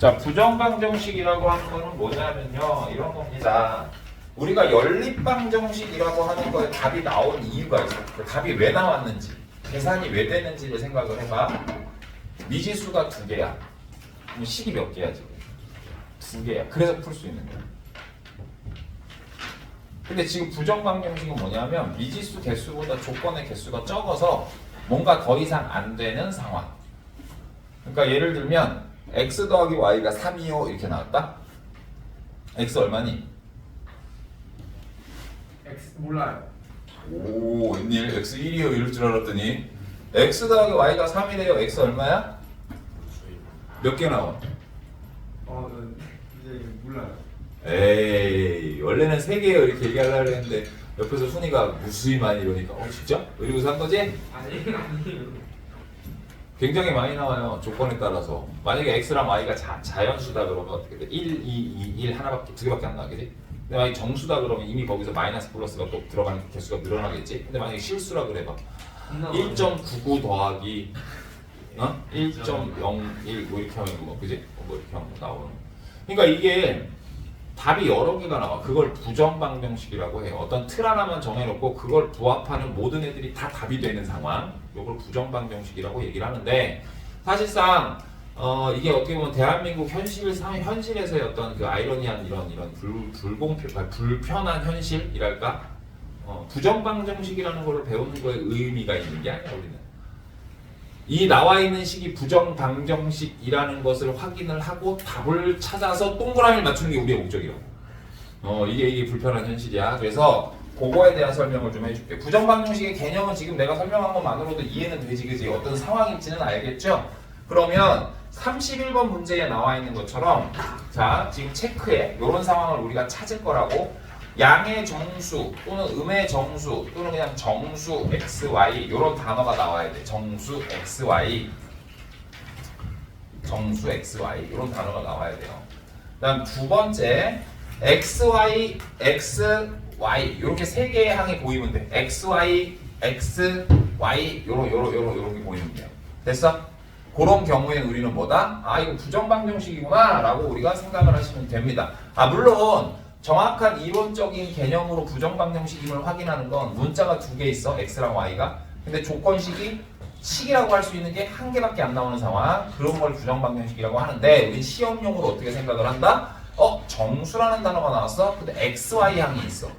자, 부정방정식이라고 하는 거는 뭐냐면요. 이런 겁니다. 우리가 연립방정식이라고 하는 거에 답이 나온 이유가 있어. 그 답이 왜 나왔는지, 계산이 왜 되는지를 생각을 해봐. 미지수가 2개야. 그럼 식이 몇 개야 지금? 2개야. 그래서 풀 수 있는 거야. 근데 지금 부정방정식은 뭐냐면 미지수 개수보다 조건의 개수가 적어서 뭔가 더 이상 안 되는 상황. 그러니까 예를 들면 x 더하기 y가 3이요 이렇게 나왔다. x 얼마니? X 몰라요. 오, 웬일? x 1이요 이럴 줄 알았더니 x 더하기 y가 3이래요. x 얼마야? 몇 개 나와? 이제 몰라요. 에이, 원래는 3개요 이렇게 얘기하려고 했는데 옆에서 순이가 무수히만 이러니까 진짜? 이러고서 한 거지? 아니에요. 굉장히 많이 나와요. 조건에 따라서. 만약에 x랑 y가 자연수다 그러면 어떻게 돼? 1, 2, 2, 1 하나밖에 2개밖에 안 나겠지? 근데 만약에 정수다 그러면 이미 거기서 마이너스 플러스가 또 들어가는 개수가 늘어나겠지? 근데 만약에 실수라 그래봐. 1.99 더하기 1.01 뭐 이렇게 하면 뭐 그지? 뭐 이렇게 하면 나오는. 그러니까 이게 답이 여러 개가 나와. 그걸 부정방정식이라고 해요. 어떤 틀 하나만 정해놓고 그걸 부합하는 모든 애들이 다 답이 되는 상황. 이걸 부정방정식이라고 얘기를 하는데 사실상 이게 어떻게 보면 대한민국 현실에서의 어떤 그 아이러니한 이런 불편한 현실이랄까? 부정방정식이라는 걸 배우는 거에 의미가 있는 게 아니야 우리는. 이 나와 있는 식이 부정방정식이라는 것을 확인을 하고 답을 찾아서 동그라미를 맞추는 게 우리의 목적이라고. 이게 불편한 현실이야. 그래서 그거에 대한 설명을 좀 해줄게. 부정방정식의 개념은 지금 내가 설명한 것만으로도 이해는 되지, 그지? 어떤 상황인지는 알겠죠? 그러면 31번 문제에 나와 있는 것처럼 자, 지금 체크해. 이런 상황을 우리가 찾을 거라고. 양의 정수 또는 음의 정수 또는 그냥 정수 xy 이런 단어가 나와야 돼. 정수 xy 이런 단어가 나와야 돼요. 그다음 두 번째 xy 이렇게 세 개의 항이 보이면 돼. xy 요런 게 보이면 돼요. 됐어? 그런 경우에는 우리는 뭐다? 이거 부정방정식이구나 라고 우리가 생각을 하시면 됩니다. 물론 정확한 이론적인 개념으로 부정방정식임을 확인하는 건 문자가 2개 있어. x랑 y가. 근데 조건식이 식이라고 할 수 있는 게 1개밖에 안 나오는 상황. 그런 걸 부정방정식이라고 하는데 우리 시험용으로 어떻게 생각을 한다? 정수라는 단어가 나왔어. 근데 xy 항이 있어.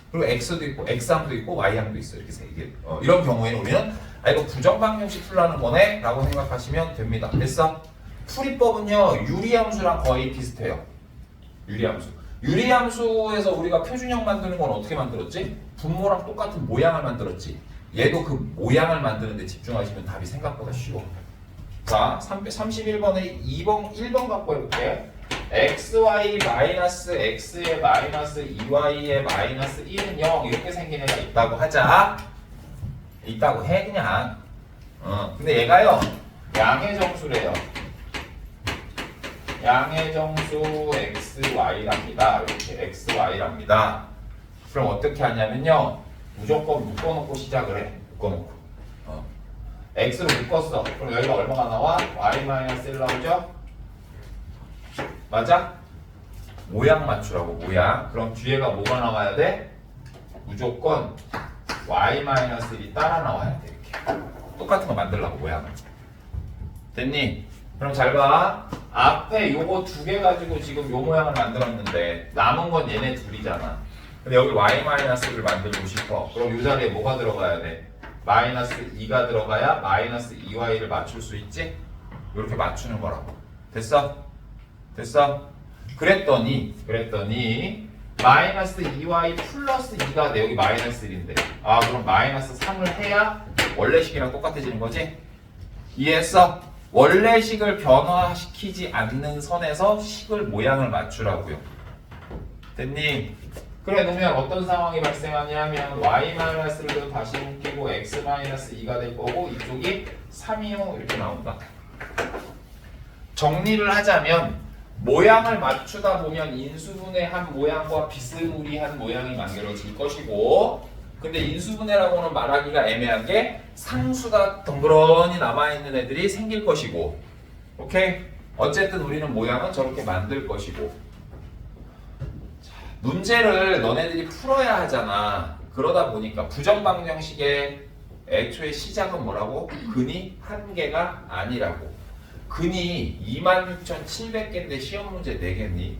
그리고 x도 있고 x항도 있고 y항도 있어. 이렇게 세 개. 이런 경우에는 우리는 이거 부정방정식 풀라는 거네 라고 생각하시면 됩니다. 됐어? 풀이법은요 유리함수랑 거의 비슷해요. 유리함수에서 우리가 표준형 만드는 건 어떻게 만들었지? 분모랑 똑같은 모양을 만들었지. 얘도 그 모양을 만드는데 집중하시면 답이 생각보다 쉬워. 자, 31번에 1번 갖고 해볼게. xy 마이너스 x의 마이너스 2y의 마이너스 1은 0 이렇게 생긴 애가 있다고 하자. 있다고 해 그냥. 근데 얘가요 양의 정수래요. 양의 정수 xy랍니다. 이렇게 xy랍니다. 그럼 어떻게 하냐면요. 무조건 묶어놓고 시작을 해. 묶어놓고. x로 묶었어. 그럼 여기가 얼마가 나와? y-1 나오죠? 맞아? 모양 맞추라고 모양. 그럼 뒤에가 뭐가 나와야 돼? 무조건 y-1이 따라 나와야 돼. 이렇게. 똑같은 거 만들라고 모양을. 됐니? 그럼 잘 봐. 앞에 요거 2개 가지고 지금 요 모양을 만들었는데 남은 건 얘네 둘이잖아. 근데 여기 y-를 만들고 싶어. 그럼 요 자리에 뭐가 들어가야 돼? 마이너스 2가 들어가야 마이너스 2y를 맞출 수 있지? 이렇게 맞추는 거라고. 됐어? 그랬더니 마이너스 2y 플러스 2가 돼. 여기 마이너스 1인데 그럼 마이너스 3을 해야 원래식이랑 똑같아지는 거지? 이해했어? 원래식을 변화시키지 않는 선에서 식을 모양을 맞추라고요. 됐니? 그래 놓으면 어떤 상황이 발생하냐면 y-를 다시 묶이고 x-2가 될 거고 이쪽이 3이요 이렇게 나온다. 정리를 하자면 모양을 맞추다 보면 인수분해 한 모양과 비스무리한 모양이 만들어질 것이고 근데 인수분해라고는 말하기가 애매한 게 상수가 덩그러니 남아있는 애들이 생길 것이고 오케이? 어쨌든 우리는 모양은 저렇게 만들 것이고. 자, 문제를 너네들이 풀어야 하잖아. 그러다 보니까 부정방정식의 애초에 시작은 뭐라고? 근이 한 개가 아니라고. 근이 26,700개인데 시험 문제 내겠니?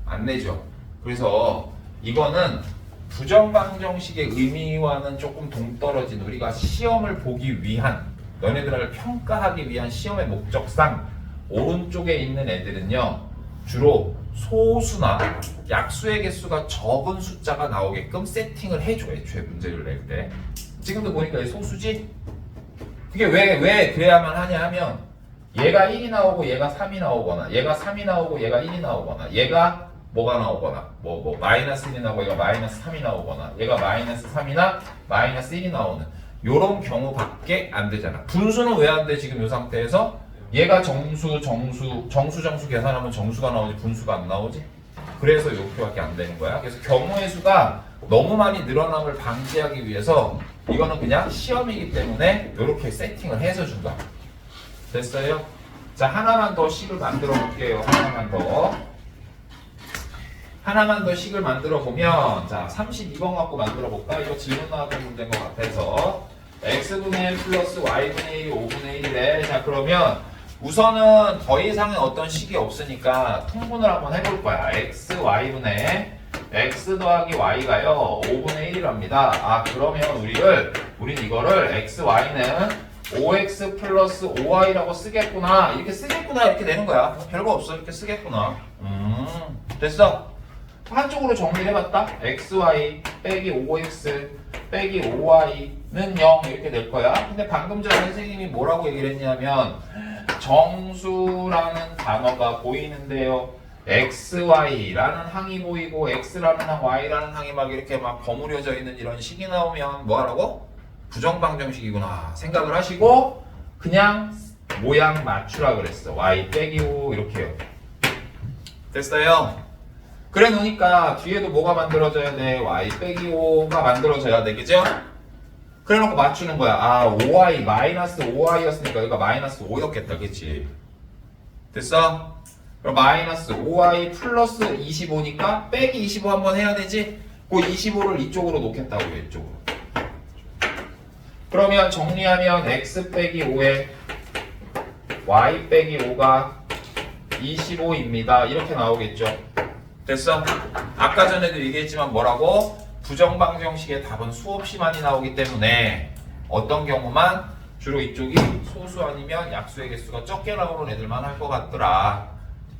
안 내죠. 그래서 이거는 부정방정식의 의미와는 조금 동떨어진 우리가 시험을 보기 위한 너네들을 평가하기 위한 시험의 목적상 오른쪽에 있는 애들은요 주로 소수나 약수의 개수가 적은 숫자가 나오게끔 세팅을 해줘. 애초에 문제를 낼 때 지금도 보니까 소수지? 그게 왜 그래야만 하냐 하면 얘가 1이 나오고 얘가 3이 나오거나 얘가 3이 나오고 얘가 1이 나오거나 얘가 뭐가 나오거나 마이너스 1이 나오고 얘가 마이너스 3이 나오거나 얘가 마이너스 3이나 마이너스 1이 나오는 요런 경우밖에 안 되잖아. 분수는 왜 안 돼? 지금 이 상태에서 얘가 정수 계산하면 정수가 나오지 분수가 안 나오지. 그래서 이렇게밖에 안 되는 거야. 그래서 경우의 수가 너무 많이 늘어남을 방지하기 위해서 이거는 그냥 시험이기 때문에 이렇게 세팅을 해서 준다. 됐어요? 자, 하나만 더 식을 만들어 볼게요. 하나만 더 식을 만들어 보면, 자, 32번 갖고 만들어 볼까? 이거 질문 나왔던 문제인 것 같아서. x분의 1 플러스 y분의 1이 5분의 1이래. 자, 그러면 우선은 더 이상의 어떤 식이 없으니까 통분을 한번 해볼 거야. y분의 x 더하기 y가요 5분의 1이랍니다. 아, 그러면 우린 이거를 xy는 5x 플러스 5y라고 쓰겠구나. 이렇게 쓰겠구나. 이렇게 되는 거야. 별거 없어. 이렇게 쓰겠구나. 됐어? 한쪽으로 정리를 해봤다. xy 빼기 5x 빼기 5y는 0 이렇게 될 거야. 근데 방금 전에 선생님이 뭐라고 얘기를 했냐면 정수라는 단어가 보이는데요. xy라는 항이 보이고 x라는 항, y라는 항이 막 이렇게 막 버무려져 있는 이런 식이 나오면 뭐 하라고? 부정방정식이구나 생각을 하시고 그냥 모양 맞추라 그랬어. y 빼기 5 이렇게요. 됐어요? 그래 놓으니까 뒤에도 뭐가 만들어져야 돼? y 빼기 5가 만들어져야 돼. 그죠? 그래 놓고 맞추는 거야. 아, 5y 마이너스 5y였으니까 여기가 마이너스 5였겠다. 그치? 됐어? 그럼 마이너스 5y 플러스 25니까 빼기 25 한번 해야 되지? 그 25를 이쪽으로 놓겠다고요. 이쪽으로. 그러면 정리하면 x 빼기 5에 y 빼기 5가 25입니다. 이렇게 나오겠죠. 됐어? 아까 전에도 얘기했지만 뭐라고? 부정방정식의 답은 수없이 많이 나오기 때문에 어떤 경우만 주로 이쪽이 소수 아니면 약수의 개수가 적게 나오는 애들만 할 것 같더라.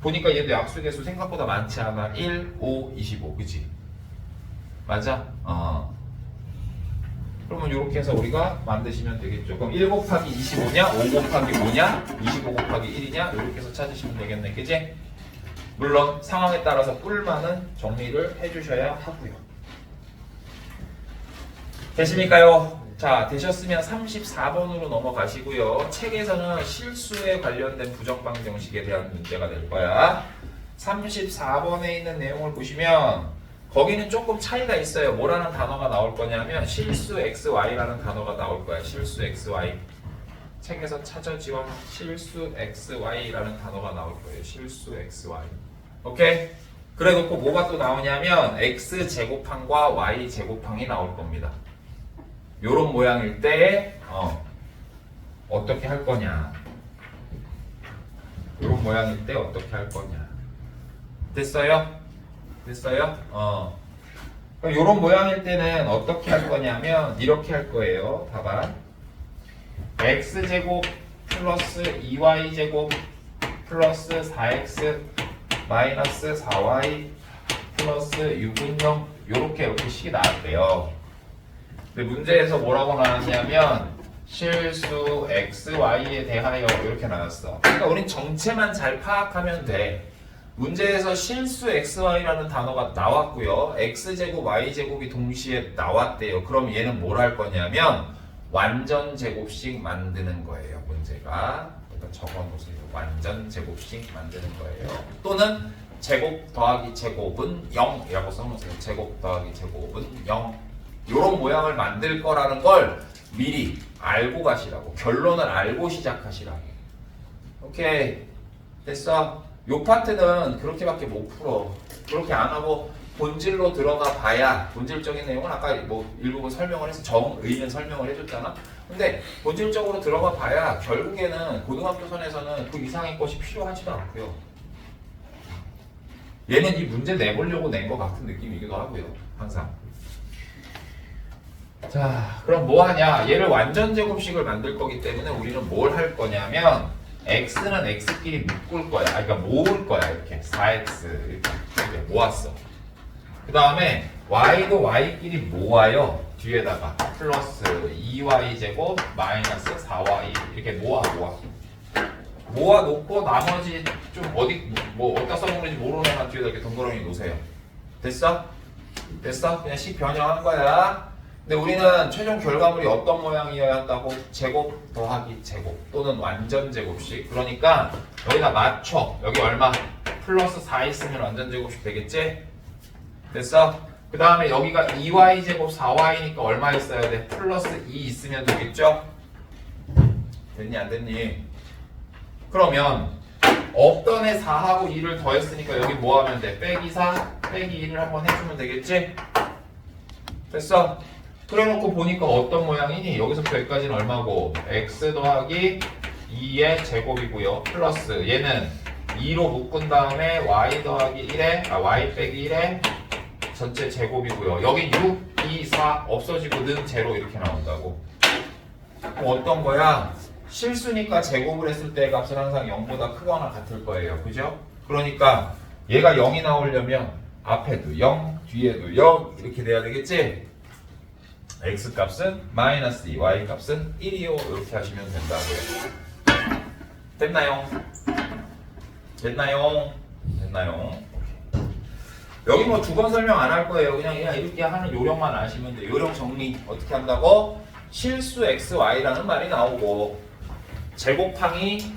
보니까 얘도 약수의 개수 생각보다 많지 않아. 1, 5, 25 그치? 맞아? 그러면 이렇게 해서 우리가 만드시면 되겠죠. 그럼 1 곱하기 25냐? 5 곱하기 5냐? 25 곱하기 1이냐? 이렇게 해서 찾으시면 되겠네. 그치? 물론 상황에 따라서 뿔만은 정리를 해주셔야 하고요. 되십니까요? 자, 되셨으면 34번으로 넘어가시고요. 책에서는 실수에 관련된 부정방정식에 대한 문제가 될 거야. 34번에 있는 내용을 보시면 거기는 조금 차이가 있어요. 뭐라는 단어가 나올 거냐면 실수 xy라는 단어가 나올 거야. 실수 xy. 책에서 찾아지원 실수 xy라는 단어가 나올 거예요. 실수 xy. 오케이? 그래 놓고 뭐가 또 나오냐면 x제곱항과 y제곱항이 나올 겁니다. 요런 모양일 때 어떻게 할 거냐. 요런 모양일 때 어떻게 할 거냐. 됐어요? 됐어요? 그럼 요런 모양일 때는 어떻게 할 거냐면 이렇게 할 거예요. 답안 x제곱 플러스 2y제곱 플러스 4x 마이너스 4y 플러스 6은 0 이렇게 식이 나왔대요. 근데 문제에서 뭐라고 나왔냐면 실수 xy에 대하여 이렇게 나왔어. 그러니까 우린 정체만 잘 파악하면 돼. 문제에서 실수 xy라는 단어가 나왔고요. x제곱 y제곱이 동시에 나왔대요. 그럼 얘는 뭘 할 거냐면 완전 제곱식 만드는 거예요. 문제가. 그러니까 적어놓으세요. 완전 제곱식 만드는 거예요. 또는 제곱 더하기 제곱은 0이라고 써놓으세요. 제곱 더하기 제곱은 0. 이런 모양을 만들 거라는 걸 미리 알고 가시라고. 결론을 알고 시작하시라고. 오케이. 됐어? 요 파트는 그렇게밖에 못 풀어. 그렇게 안 하고 본질로 들어가 봐야 본질적인 내용은 아까 뭐 일부분 설명을 해서 정의는 설명을 해줬잖아. 근데 본질적으로 들어가 봐야 결국에는 고등학교 선에서는 그 이상의 것이 필요하지도 않고요. 얘는 이 문제 내보려고 낸 것 같은 느낌이기도 하고요. 항상. 자, 그럼 뭐 하냐? 얘를 완전 제곱식을 만들 거기 때문에 우리는 뭘 할 거냐면 x는 x끼리 묶을 거야. 그러니까 모을 거야. 이렇게 4x 이렇게 모았어. 그 다음에 y도 y끼리 모아요. 뒤에다가 플러스 2y 제곱 마이너스 4y 이렇게 모아 놓고 나머지 좀 어디 뭐 어디다 써먹는지 모르는 애만 뒤에다 이렇게 동그라미 놓으세요. 됐어? 됐어? 그냥 식 변형한 거야. 근데 우리는 최종 결과물이 어떤 모양이어야 한다고? 제곱 더하기 제곱 또는 완전 제곱식. 그러니까 여기다 맞춰. 여기 얼마? 플러스 4 있으면 완전 제곱식 되겠지? 됐어? 그 다음에 여기가 2y 제곱 4y니까 얼마 있어야 돼? 플러스 2 있으면 되겠죠? 됐니 안 됐니? 그러면 없던 애 4하고 2를 더했으니까 여기 뭐 하면 돼? 빼기 4 빼기 2를 한번 해주면 되겠지? 됐어? 그래놓고 보니까 어떤 모양이니? 여기서부터 여기까지는 얼마고? x 더하기 2의 제곱이고요. 플러스 얘는 2로 묶은 다음에 y 더하기 1에 y 빼기 1에 전체 제곱이고요. 여기 6, 2, 4 없어지고 는 제로 이렇게 나온다고. 그럼 어떤 거야? 실수니까 제곱을 했을 때 값은 항상 0보다 크거나 같을 거예요. 그죠? 그러니까 얘가 0이 나오려면 앞에도 0, 뒤에도 0 이렇게 돼야 되겠지? x 값은 마이너스 2, y 값은 1이요. 이렇게 하시면 된다고요. 됐나요? 됐나요? 됐나요? 여기 뭐 두 번 설명 안 할 거예요. 그냥 이렇게 하는 요령만 아시면 돼요. 요령 정리 어떻게 한다고? 실수 x, y라는 말이 나오고 제곱항이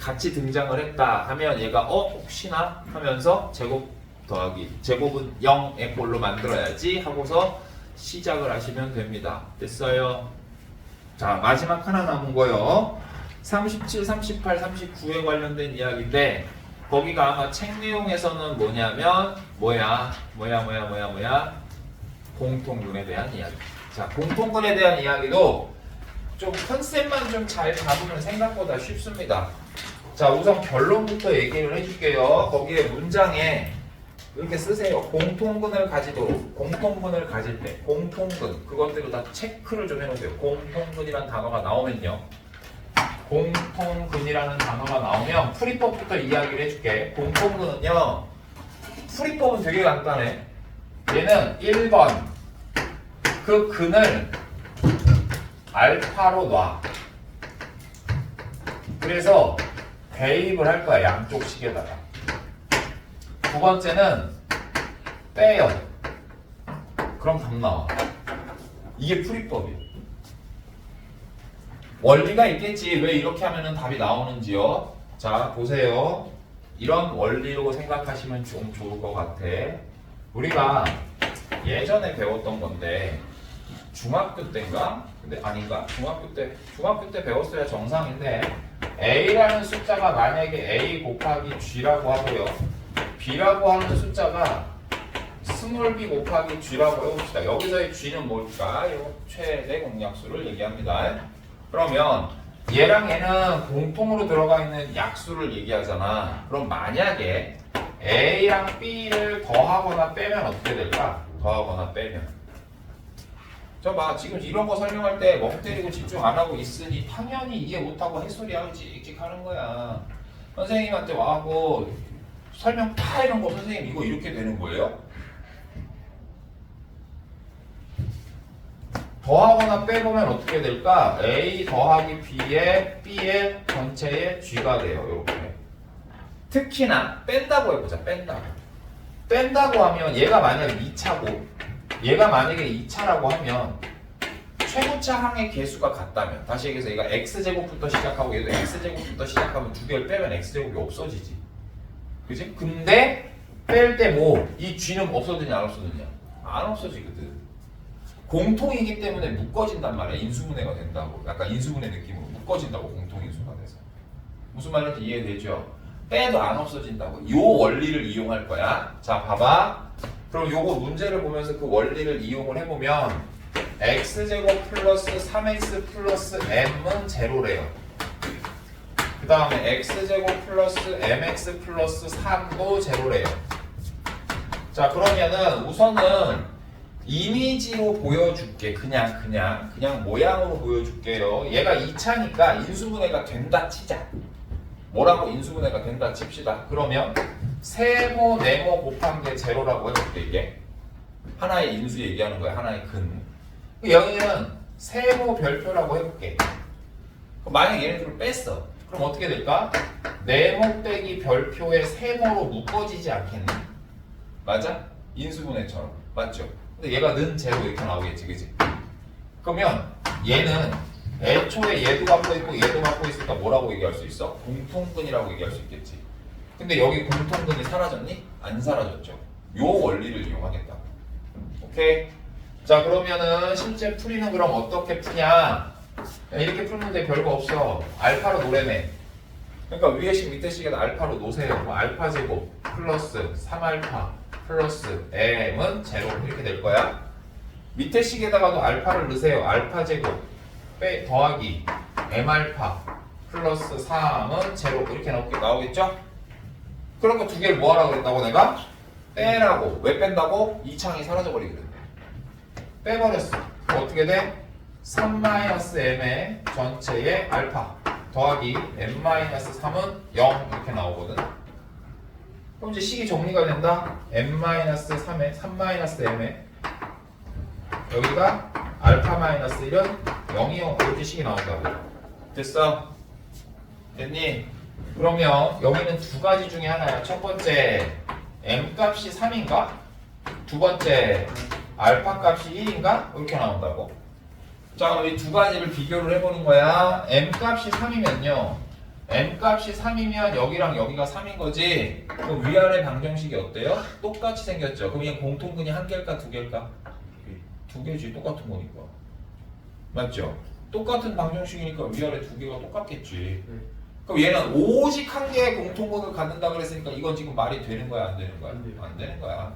같이 등장을 했다 하면 얘가 혹시나 하면서 제곱 더하기 제곱은 0의 꼴로 만들어야지 하고서 시작을 하시면 됩니다. 됐어요? 자, 마지막 하나 남은 거요. 37, 38, 39에 관련된 이야기인데 거기가 아마 책 내용에서는 뭐냐면 공통근에 대한 이야기. 자, 공통근에 대한 이야기도 좀 컨셉만 좀 잘 잡으면 생각보다 쉽습니다. 자, 우선 결론부터 얘기를 해줄게요. 거기에 문장에 이렇게 쓰세요. 공통근을 가지도록. 공통근을 가질 때 공통근 그것들을 다 체크를 좀 해놓으세요. 공통근이라는 단어가 나오면요. 공통근이라는 단어가 나오면 풀이법부터 이야기를 해줄게. 공통근은요. 풀이법은 되게 간단해. 얘는 1번 그 근을 알파로 놔. 그래서 대입을 할 거야. 양쪽 식에다가. 두 번째는 빼요. 그럼 답 나와. 이게 풀이법이에요. 원리가 있겠지. 왜 이렇게 하면 답이 나오는지요. 자, 보세요. 이런 원리로 생각하시면 좀 좋을 것 같아. 우리가 예전에 배웠던 건데 중학교 때인가? 근데 아닌가? 중학교 때 배웠어야 정상인데 A라는 숫자가 만약에 A 곱하기 G라고 하고요. B라고 하는 숫자가 스몰 b 곱하기 G라고 해봅시다. 여기서의 G는 뭘까요? 최대 공약수를 얘기합니다. 그러면 얘랑 얘는 공통으로 들어가 있는 약수를 얘기하잖아. 그럼 만약에 A랑 B를 더하거나 빼면 어떻게 될까? 더하거나 빼면. 저 봐, 지금 이런 거 설명할 때 멍 때리고 집중 안 하고 있으니 당연히 이해 못하고 햇소리하고 찍찍 하는 거야. 선생님한테 와갖고 설명 다 이런 거 선생님 이거 이렇게 되는 거예요? 더하거나 빼보면 어떻게 될까? A 더하기 B의 전체의 G가 돼요. 이렇게. 특히나 뺀다고 해보자. 뺀다고 하면 얘가 만약에 2차고 얘가 만약에 2차라고 하면 최고차 항의 개수가 같다면 다시 얘기해서 얘가 x제곱부터 시작하고 얘도 x제곱부터 시작하면 두 개를 빼면 x제곱이 없어지지. 그치? 근데 뺄 때 뭐? 이 G는 없어지냐 안 없어지냐? 안 없어지거든. 공통이기 때문에 묶어진단 말이야. 인수분해가 된다고. 약간 인수분해 느낌으로 묶어진다고. 공통인수가 돼서. 무슨 말인지 이해되죠? 빼도 안 없어진다고. 요 원리를 이용할 거야. 자, 봐봐. 그럼 요거 문제를 보면서 그 원리를 이용을 해보면 x제곱 플러스 3x 플러스 m은 제로래요. 그 다음에 x제곱 플러스 mx 플러스 3도 제로래요. 자, 그러면은 우선은 이미지로 보여줄게. 그냥 모양으로 보여줄게요. 얘가 2차니까 인수분해가 된다 치자. 뭐라고 인수분해가 된다 칩시다. 그러면 세모 네모 곱한 게 제로라고 해볼게. 이게 하나의 인수 얘기하는 거야. 하나의 근. 여기는 세모 별표라고 해볼게. 그럼 만약 얘네들을 뺐어. 그럼 어떻게 될까? 네모 빼기 별표의 세모로 묶어지지 않겠니? 맞아? 인수분해처럼. 맞죠? 근데 얘가 는 제로 이렇게 나오겠지, 그지? 그러면 얘는 애초에 얘도 갖고 있고 얘도 갖고 있으니까 뭐라고 얘기할 수 있어? 공통근이라고 얘기할 수 있겠지. 근데 여기 공통근이 사라졌니? 안 사라졌죠. 요 원리를 이용하겠다. 오케이? 자, 그러면은 실제 풀이는 그럼 어떻게 푸냐? 이렇게 푸는데 별거 없어. 알파로 노래네. 그러니까 위에식 밑에식에다 알파로 놓으세요. 그럼 알파 제곱 플러스 3알파 플러스 m은 제로 이렇게 될 거야. 밑에 식에다가도 알파를 넣으세요. 알파 제곱 더하기 m알파 플러스 3은 제로 이렇게 나오겠죠? 그런 거 두 개를 뭐 하라고 그랬다고 내가? 빼라고. 왜 뺀다고? 이 창이 사라져버리거든. 빼버렸어. 그럼 어떻게 돼? 3-m의 전체의 알파 더하기 m-3은 0 이렇게 나오거든. 그럼 이제 식이 정리가 된다. m-3에 3-m에 여기가 알파-1은 0이 이렇게 식이 나온다고. 됐어? 됐니? 그러면 여기는 두 가지 중에 하나야. 첫 번째 m 값이 3인가? 두 번째 알파 값이 1인가? 이렇게 나온다고. 자, 그럼 이 두 가지를 비교를 해보는 거야. m 값이 3이면요. m 값이 3이면 여기랑 여기가 3인 거지. 그럼 위아래 방정식이 어때요? 똑같이 생겼죠. 그럼 얘 공통근이 한 개일까 두 개일까? 두 개지. 똑같은 거니까. 맞죠? 똑같은 방정식이니까 위아래 두 개가 똑같겠지. 그럼 얘는 오직 한 개의 공통근을 갖는다 그랬으니까 이건 지금 말이 되는 거야 안 되는 거야? 안 되는 거야.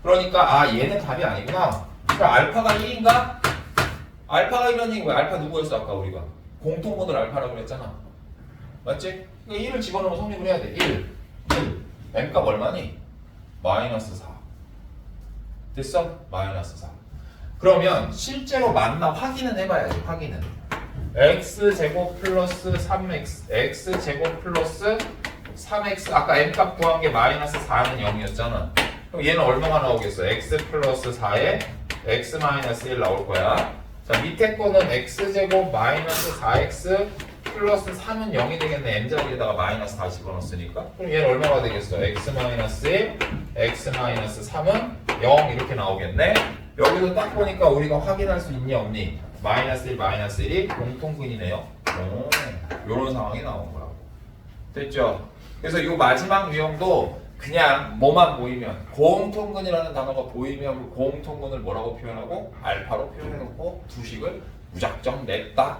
그러니까 얘는 답이 아니구나. 그러니까 알파가 1인가? 알파가 1이라는 왜 알파 누구였어 아까 우리가? 공통근을 알파라고 그랬잖아. 맞지? 그러니까 1을 집어넣으면 성립을 해야 돼. 1 m값 얼마니? 마이너스 4. 됐어? 마이너스 4. 그러면 실제로 맞나 확인은 해봐야지. 확인은 x제곱 플러스 3x x제곱 플러스 3x 아까 m값 구한 게 마이너스 4는 0이었잖아. 그럼 얘는 얼마가 나오겠어? x 플러스 4에 x 마이너스 1 나올 거야. 자, 밑에 거는 x제곱 마이너스 4x 플러스 3은 0이 되겠네. m자리에다가 마이너스 4 집어넣었으니까. 그럼 얘는 얼마가 되겠어? x 마이너스 1 x 마이너스 3은 0 이렇게 나오겠네. 여기서 딱 보니까 우리가 확인할 수 있니 없니? 마이너스 1 마이너스 1이 공통근이네요. 요런 상황이 나온 거라고. 됐죠? 그래서 이 마지막 유형도 그냥 뭐만 보이면 공통근이라는 단어가 보이면 그 공통근을 뭐라고 표현하고 알파로 표현해놓고 두 식을 무작정 냈다.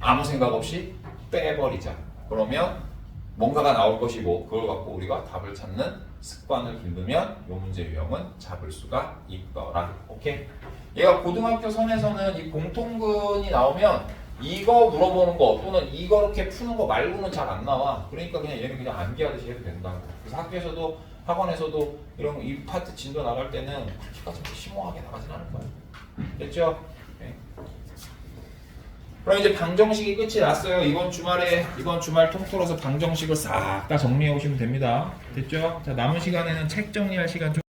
아무 생각 없이 빼버리자. 그러면 뭔가가 나올 것이고 그걸 갖고 우리가 답을 찾는 습관을 기르면 이 문제 유형은 잡을 수가 있더라. 오케이? 얘가 고등학교 선에서는 이 공통근이 나오면 이거 물어보는 거 또는 이렇게 푸는 거 말고는 잘 안 나와. 그러니까 그냥 얘는 그냥 암기하듯이 해도 된다고. 그래서 학교에서도 학원에서도 이런 이 파트 진도 나갈 때는 그렇게까지 심오하게 나가진 않을 거야. 됐죠? 네. 그럼 이제 방정식이 끝이 났어요. 이번 주말 통틀어서 방정식을 싹 다 정리해 오시면 됩니다. 됐죠? 자, 남은 시간에는 책 정리할 시간 좀